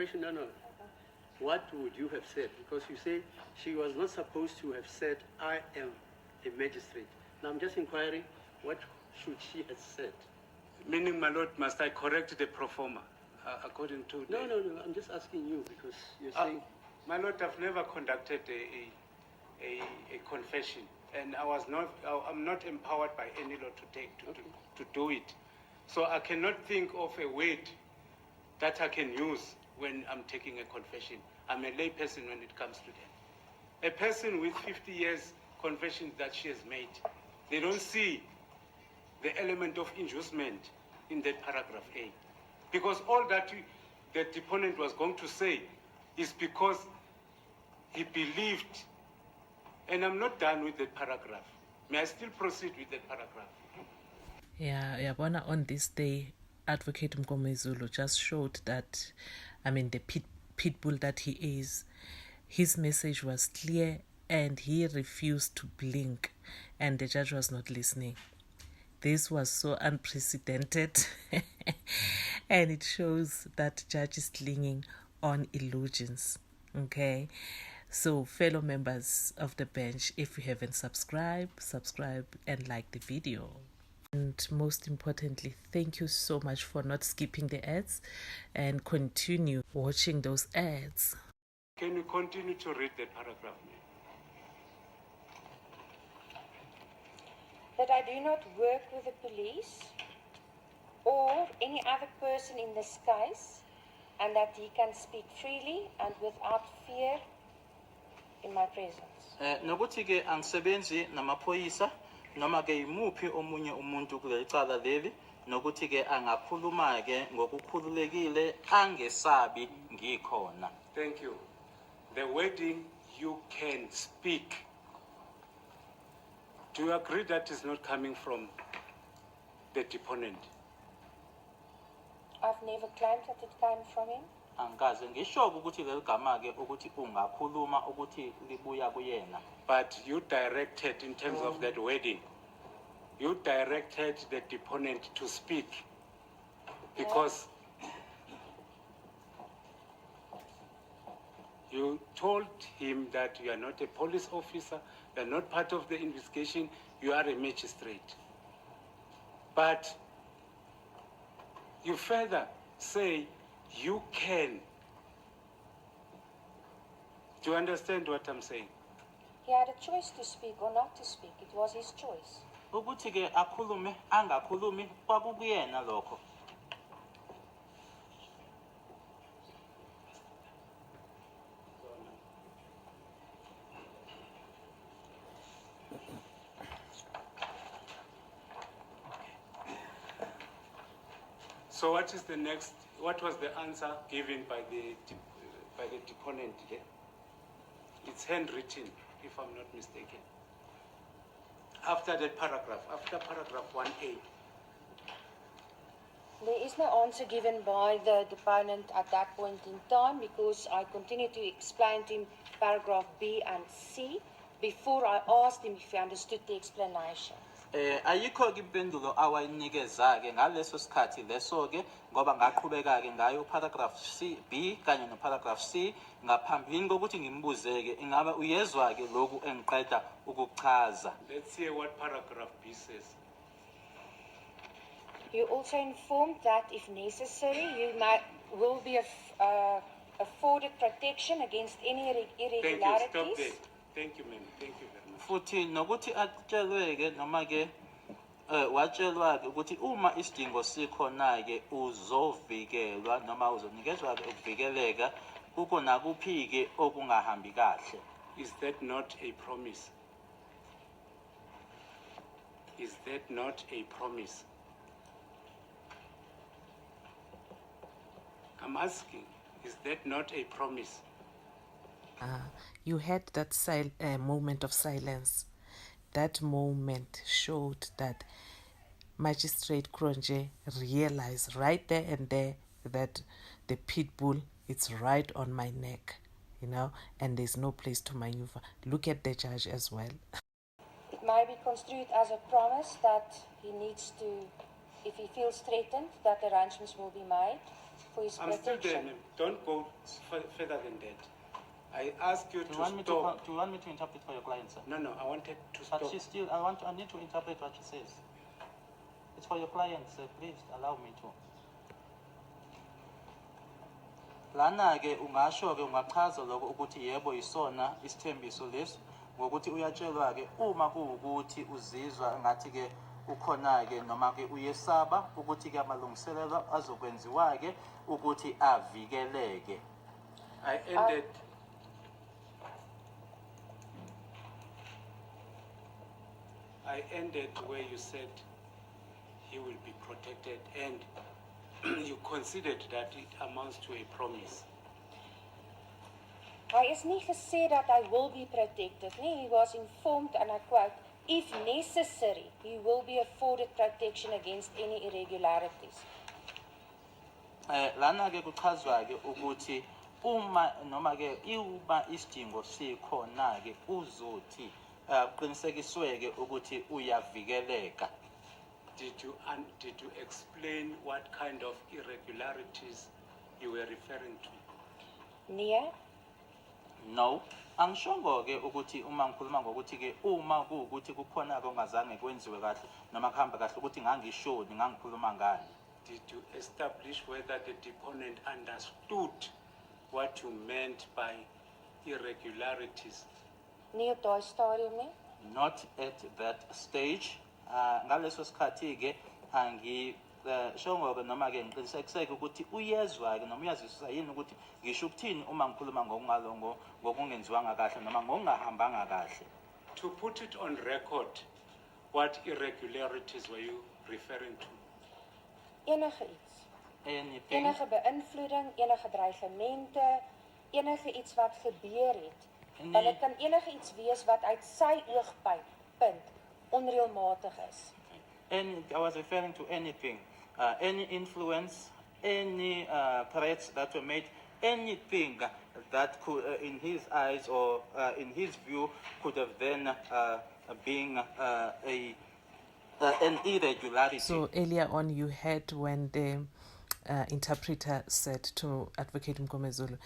question, no. What would you have said? Because you say she was not supposed to have said, I am a magistrate. Now I'm just inquiring, what should she have said? Meaning, my lord, must I correct the pro forma according to No, I'm just asking you because you're saying... My lord, I've never conducted a confession, and I'm not empowered by any law to do it. So I cannot think of a word that I can use when I'm taking a confession. I'm a lay person when it comes to that. A person with 50 years confession that she has made, they don't see the element of inducement in that paragraph A. Because all that the deponent was going to say is because he believed, and I'm not done with that paragraph. May I still proceed with that paragraph? Yeah, on this day, Advocate Mgomezulu just showed that, the pit bull that he is, his message was clear and he refused to blink, and the judge was not listening. This was so unprecedented and it shows that judge is clinging on illusions. Okay, so fellow members of the bench, if you haven't subscribe and like the video. And most importantly, thank you so much for not skipping the ads and continue watching those ads. Can you continue to read the paragraph? That I do not work with the police or any other person in this case, and that he can speak freely and without fear in my presence. Nokuthi ke angisebenzi namaphoyisa noma ke imuphi omunye umuntu kuleli cala leli, nokuthi ke angakhuluma ke ngokukhululekile angesabi ngikhona. Thank you. The wording, you can speak. Do you agree that is not coming from the deponent? I've never claimed that it came from him. Angikaze ngisho ukuthi leli gama ke ukuthi ungakhuluma ukuthi libuya kuyena. But you directed, in terms of that wording, you directed the deponent to speak because you told him that you are not a police officer, you are not part of the investigation, you are a magistrate. But you further say you can. Do you understand what I'm saying? He had a choice to speak or not to speak. It was his choice. Ukuthi ke akhulume angakhulumi kwakuyena lokho. So what is the next? What was the answer given by the deponent there? It's handwritten, if I'm not mistaken. After that paragraph, after paragraph 1A. There is no answer given by the deponent at that point in time because I continued to explain to him paragraph B and C before I asked him if he understood the explanation. Ayikho ke impendulo awayinikeza ke ngaleso sikhathi leso ke ngoba ngaqhubeka ke ngayo paragraph C B kanye no paragraph C ngaphambili kokuthi ngimbuze ke ingaba uyezwa ke lokhu engiqeda ukuchaza. Let's hear what paragraph B says. You also informed that if necessary you will be afforded protection against any irregularities. Thank you, stop there. Thank you, ma'am. Thank you very much. Futhi nokuthi atshelwe ke noma ke watshelwa ke ukuthi uma isidingo sikhona ke uzovikelwa noma uzonikezwa ke ukuvikeleka kuko nakuphi ke okungahambi kahle. Is that not a promise? Is that not a promise? I'm asking, is that not a promise? You had that moment of silence. That moment showed that Magistrate Kronje realized right there and there that the pit bull is right on my neck, and there's no place to maneuver. Look at the judge as well. It may be construed as a promise that he needs to, if he feels threatened, that arrangements will be made. for his I'm still there, protection. ma'am. Don't go further than that. I ask you Do to you want me stop. do you want me to interpret for your client, sir? No, I wanted to But stop. she still, I need to interpret what she says. It's for your client, sir. Please allow me to. Lana ke ungasho ke ungachaza lokho ukuthi yebo isona isithembiso lesi ngokuthi uyatshelwa ke uma kuwukuthi uzizwa ngathi ke ukhona ke noma ke uyesaba ukuthi ke amalungiselelo azokwenziwa ke ukuthi avikeleke. I ended where you said he will be protected, and you considered that it amounts to a promise. Hy is nie gesê dat hy will be protected nie. He was informed, and I quote, if necessary, he will be afforded protection against any irregularities. Lana ke kuchazwa ke ukuthi uma noma ke uma isidingo sikhona ke uzothi qinisekiswe ke ukuthi uyavikeleka. Did you explain what kind of irregularities you were referring to? Nee, No, angishongo ke ukuthi uma ngikhuluma ngokuthi ke uma kuukuthi kukhona ke ongazange kwenziwe kahle noma kuhamba kahle ukuthi ngangishoni ngangikhuluma ngani. Did you establish whether the deponent understood what you meant by irregularities? nie op daai stadium nie. Not at that stage. Ngaleso sikhathi ke shongo ke noma ke ngiqinisekiseke ukuthi uyezwa ke noma uyaziswa yini ukuthi ngisho ukuthini uma ngikhuluma ngokungalongo ngokungenziwanga kahle noma ngokungahambanga kahle. To put it on record, what irregularities were you referring to? Enige iets. Anything. Enige beïnvloeding, enige dreigemente, enige iets wat gebeur het. Nee. Want dit kan enige iets wees wat uit sy oogpunt onreëlmatig is. I was referring to anything, any influence, any threats that were made, anything that could, in his eyes or in his view, could have then been an irregularity. So earlier on, you heard when the interpreter said to Advocate Mkomezulu,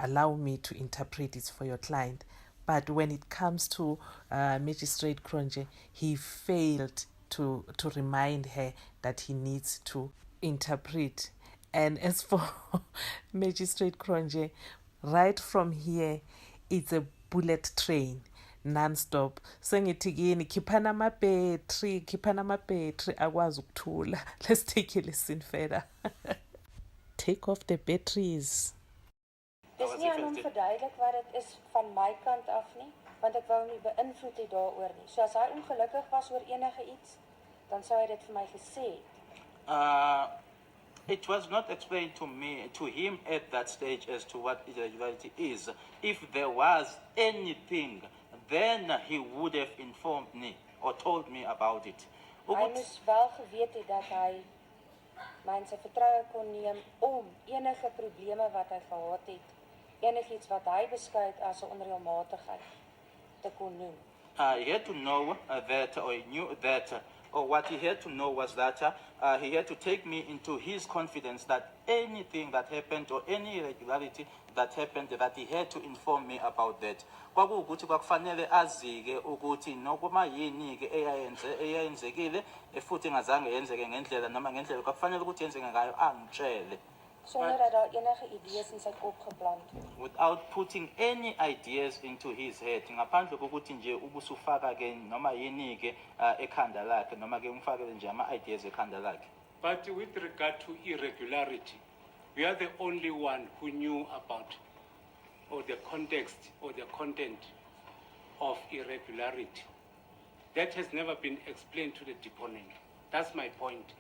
allow me to interpret it for your client. But when it comes to Magistrate Kronje, he failed to remind her that he needs to interpret. And as for Magistrate Kronje, right from here, it's a bullet train, non-stop. Sengithi kini khiphana ama-battery akwazi ukuthula. Let's take a listen further. Take off the batteries. Dis nie aan hom verduidelik wat dit is van my kant af nie, want ek wou hom nie beïnvloed het daaroor nie. So as hy ongelukkig was oor enige iets, dan sou hy dit vir my gesê het. It was not explained to him at that stage as to what irregularity is. If there was anything, then he would have informed me or told me about it. Hy moes wel geweet het dat hy my in sy vertroue kon neem om enige probleme wat hy gehad het, enigiets wat hy beskou het as 'n onreëlmatigheid te kon noem. He had to know that, or he knew that, or what he had to know was that he had to take me into his confidence that anything that happened or any irregularity that happened, that he had to inform me about that. Kwakuwukuthi kwakufanele azike ukuthi nokuma yini ke eyayenzekile futhi engazange yenzeke ngendlela noma ngendlela kwakufanele ukuthi yenzeke ngayo angitshele. Sonder dat daar enige idees in sy kop geplant het. Without putting any ideas into his head, ngaphandle kokuthi nje ubusufaka ke noma yini ke ekhanda lakhe noma ke umfakele nje ama ideas ekhanda lakhe. But with regard to irregularity, we are the only one who knew about or the context or the content of irregularity. That has never been explained to the deponent. That's my point.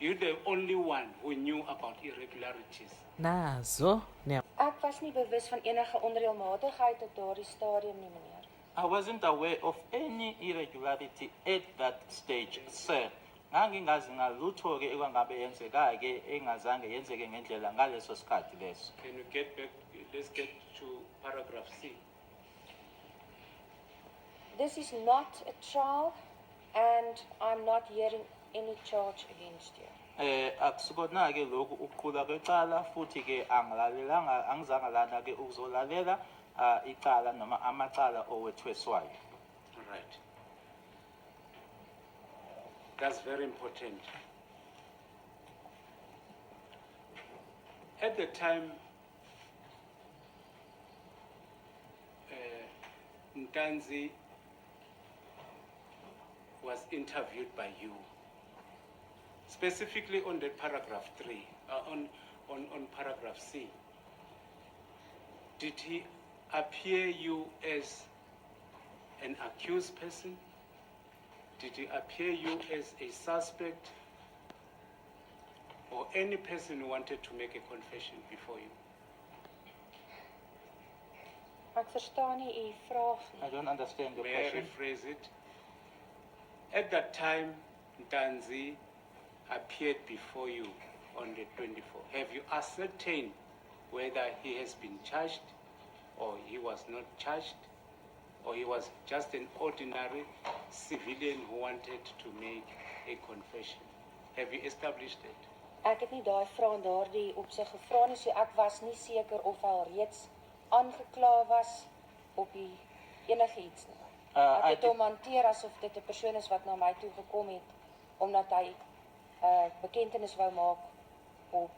You're the only one who knew about irregularities. Nazo. Ek was nie bewus van enige onreëlmatigheid op daardie stadium nie, meneer. I wasn't aware of any irregularity at that stage, sir. Ngangingazi ngalutho ke ekwangabe yenzeka ke engazange yenzeke ngendlela ngaleso sikhathi leso. Can you get back? Let's get to paragraph C. This is not a trial and I'm not hearing any charge against you. Akusukona ke lokhu ukuqhula kwecala futhi ke angizange lana ke ukuzolalela icala noma amacala owethweswayo. Right. That's very important. At the time, Ntanzi was interviewed by you, specifically on the paragraph 3, on paragraph C. Did he appear you as an accused person? Did he appear you as a suspect or any person who wanted to make a confession before you? Ek verstaan nie u vraag nie. I don't understand your May I question. rephrase it? At that time, Ntanzi appeared before you on the 24th. Have you ascertained whether he has been charged or he was not charged or he was just an ordinary civilian who wanted to make a confession? Have you established it? Ek het nie daai vraag in daardie opsig gevra nie, so ek was nie seker of hy al reeds aangekla was op die enigiets nie. Ek I het hom hanteer asof dit 'n persoon is wat na my toe gekom het omdat hy bekentenis wou maak op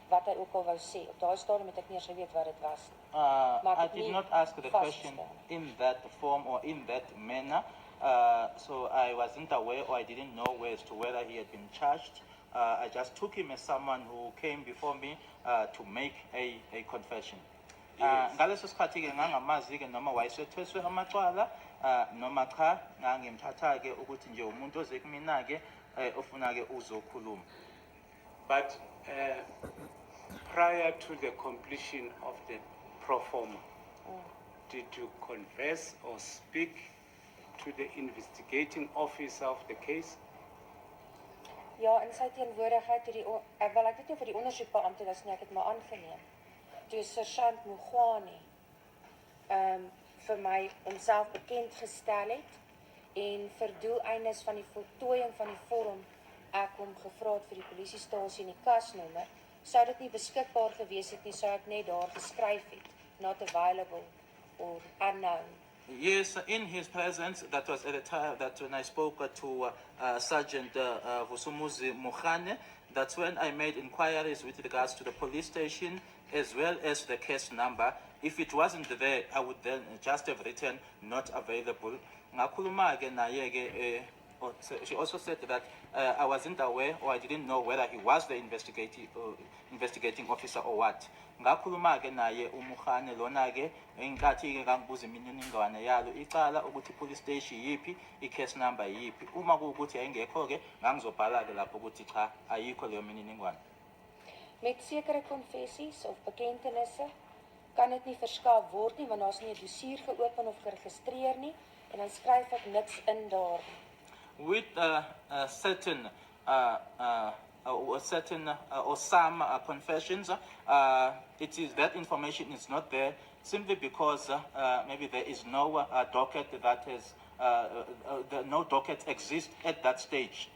wat hy ook al wou sê. Op daai stadium het ek nie eens geweet wat dit was nie. Maar ek I het did nie not ask the question vasgestel nie. in that form or in that manner. So I wasn't aware or I didn't know as to whether he had been charged. I just took him as someone who came before me to make a confession. Yes. Ngaleso sikhathi ke ngangamazi ke noma wayesethweswe amacala noma cha ngangimthatha ke ukuthi nje umuntu oze kumina ke ofuna ke uzokhuluma. But prior to the completion of the pro forma, did you converse or speak to the investigating officer of the case? Ja, in sy teenwoordigheid toe ek weet nie of die ondersoekbeampte was nie, ek het maar aangeneem. Toe sergeant Mugwane vir my homself bekend gestel het en vir doeleindes van die voltooiing van die vorm ek hom gevra het vir die polisiestasie en die kasnommer, sou dit nie beskikbaar gewees het nie, sou ek net daar geskryf het, not available or unknown. Yes, in his presence, that was at the time that when I spoke to Sergeant Vusumuzi Mukhane, that's when I made inquiries with regards to the police station as well as the case number. If it wasn't there, I would then just have written not available. Ngakhuluma ke naye ke, she also said that I wasn't aware or I didn't know whether he was the investigating officer or what. Ngakhuluma ke naye uMukhane lona ke inkathi ke ngangibuza imininingwane yalo icala ukuthi police station yipi, i-case number yipi. Uma kuukuthi ayingekho ke ngangizobhala ke lapho ukuthi cha ayikho leyo mininingwane. Met sekere konfessies of bekentenisse kan dit nie verskaf word nie want daar's nie 'n dossier geopen of geregistreer nie en dan skryf ek niks in daar. With certain or some confessions, it is that information is not there simply because maybe there is no docket that has no docket exists at that stage.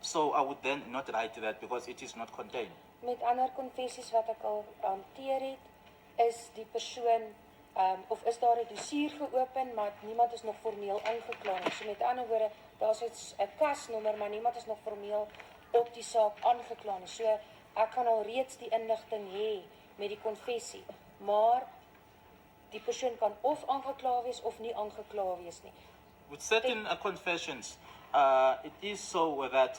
So I would then not write that because it is not contained. Met ander konfessies wat ek al hanteer het, is die persoon of is daar 'n dossier geopen maar niemand is nog formeel ingekla nie. So met ander woorde, daar's 'n kasnommer maar niemand is nog formeel op die saak aangekla nie. So ek kan al reeds die inligting hê met die konfessie, maar die persoon kan of aangekla wees of nie aangekla wees nie. With certain confessions, it is so that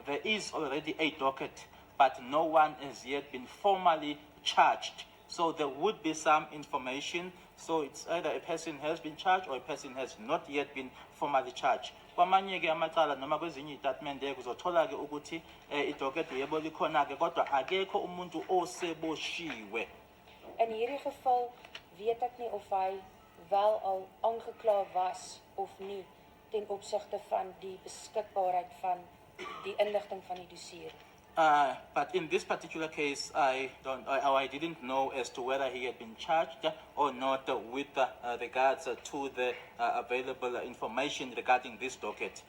there is already a docket, but no one has yet been formally charged. So there would be some information. So it's either a person has been charged or a person has not yet been formally charged. Kwamanye ke amacala noma kwezinye izitatimende kuzothola ke ukuthi idocket yebo likhona ke kodwa akekho umuntu oseboshiwe. In hierdie geval weet ek nie of hy wel al aangekla was of nie ten opsigte van die beskikbaarheid van die inligting van die dossier. But in this particular case, I didn't know as to whether he had been charged or not with regards to the available information regarding this docket.